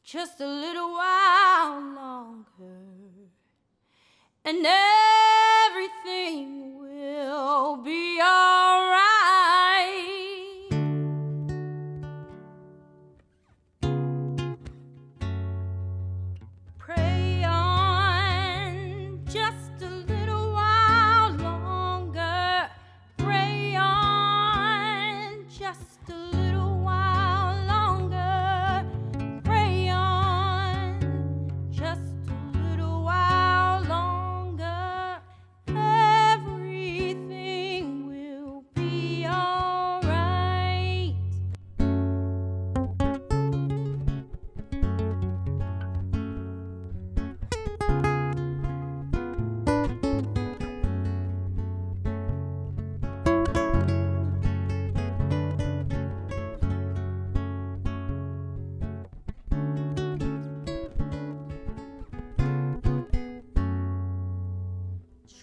just a little while longer, and everything will be all right. Pray on just a little while longer. Pray on just a little while longer. Pray on just a little while longer. Everything will be all right.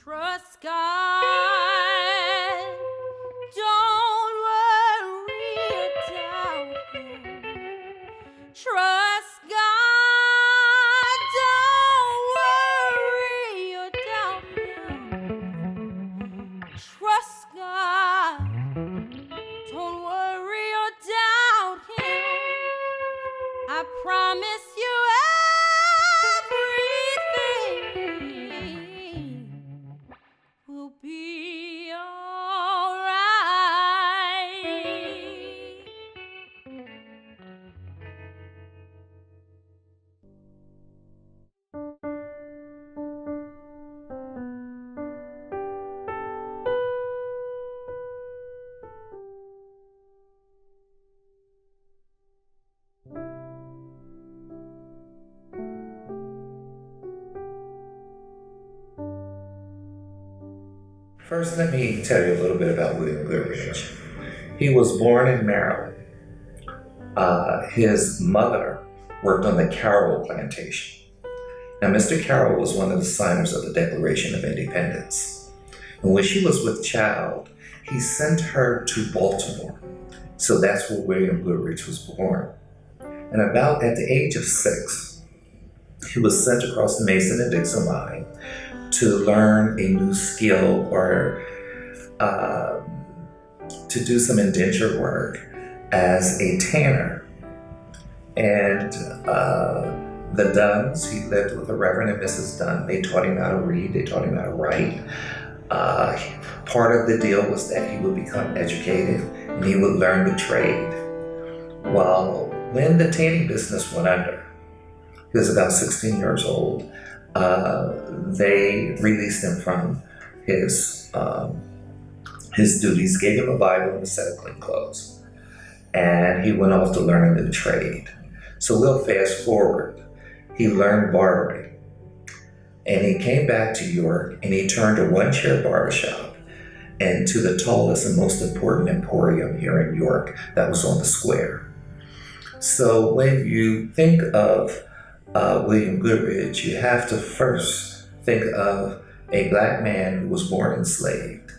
Trust God, don't worry or doubt Him. Trust God, don't worry or doubt Him. Trust God, don't worry or doubt Him. I promise you everything will be all right. First, let me tell you a little bit about William Goodrich. He was born in Maryland. His mother worked on the Carroll plantation. Now, Mr. Carroll was one of the signers of the Declaration of Independence. And when she was with child, he sent her to Baltimore. So that's where William Goodrich was born. And about at the age of 6, he was sent across the Mason and Dixon line to learn a new skill or to do some indenture work as a tanner. And the Dunns, he lived with the Reverend and Mrs. Dunn. They taught him how to read, they taught him how to write. Part of the deal was that he would become educated and he would learn the trade. Well, when the tanning business went under, he was about 16 years old, they released him from his duties, gave him a Bible and a set of clean clothes, and he went off to learn a new trade. So we'll fast forward. He learned barbering, and he came back to York, and he turned a one-chair barbershop into the tallest and most important emporium here in York that was on the square. So when you think of William Goodrich, you have to first think of a black man who was born enslaved,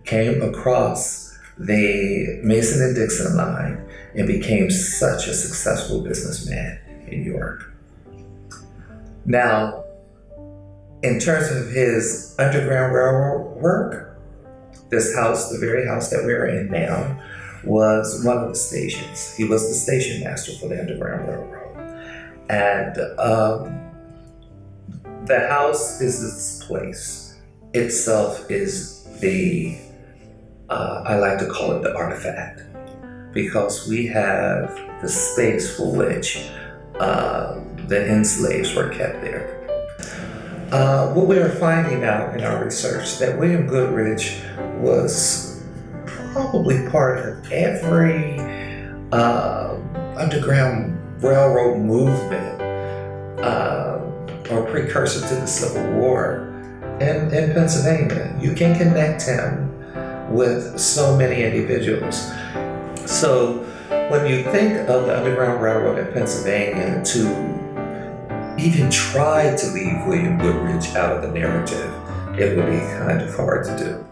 came across the Mason and Dixon line, and became such a successful businessman in York. Now, in terms of his Underground Railroad work, this house, the very house that we're in now, was one of the stations. He was the station master for the Underground Railroad. And the house is its place. Itself is the, I like to call it the artifact, because we have the space for which the enslaved were kept there. What we are finding out in our research that William Goodrich was probably part of every Underground Railroad movement or precursor to the Civil War in Pennsylvania. You can connect him with so many individuals. So when you think of the Underground Railroad in Pennsylvania, to even try to leave William Goodrich out of the narrative, it would be kind of hard to do.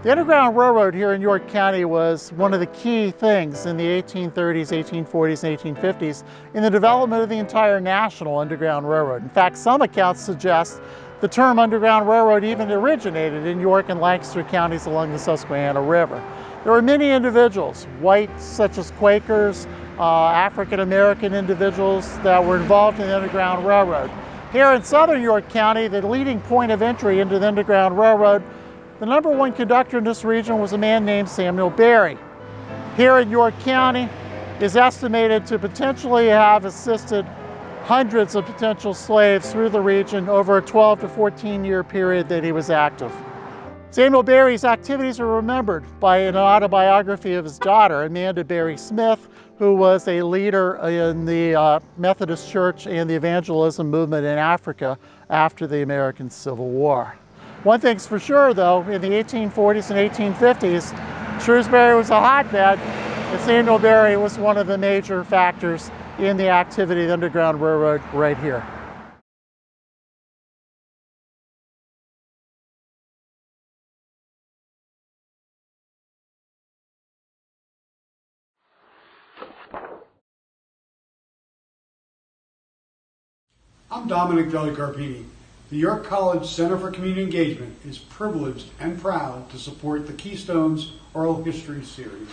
The Underground Railroad here in York County was one of the key things in the 1830s, 1840s, and 1850s in the development of the entire national Underground Railroad. In fact, some accounts suggest the term Underground Railroad even originated in York and Lancaster counties along the Susquehanna River. There were many individuals, whites such as Quakers, African-American individuals that were involved in the Underground Railroad. Here in southern York County, the leading point of entry into the Underground Railroad, the #1 conductor in this region was a man named Samuel Berry. Here in York County is estimated to potentially have assisted hundreds of potential slaves through the region over a 12 to 14 year period that he was active. Samuel Berry's activities are remembered by an autobiography of his daughter, Amanda Berry Smith, who was a leader in the Methodist Church and the evangelism movement in Africa after the American Civil War. One thing's for sure though, in the 1840s and 1850s, Shrewsbury was a hotbed, and Samuel Berry was one of the major factors in the activity of the Underground Railroad right here. I'm Dominic Vellicarpini. The York College Center for Community Engagement is privileged and proud to support the Keystones Oral History Series.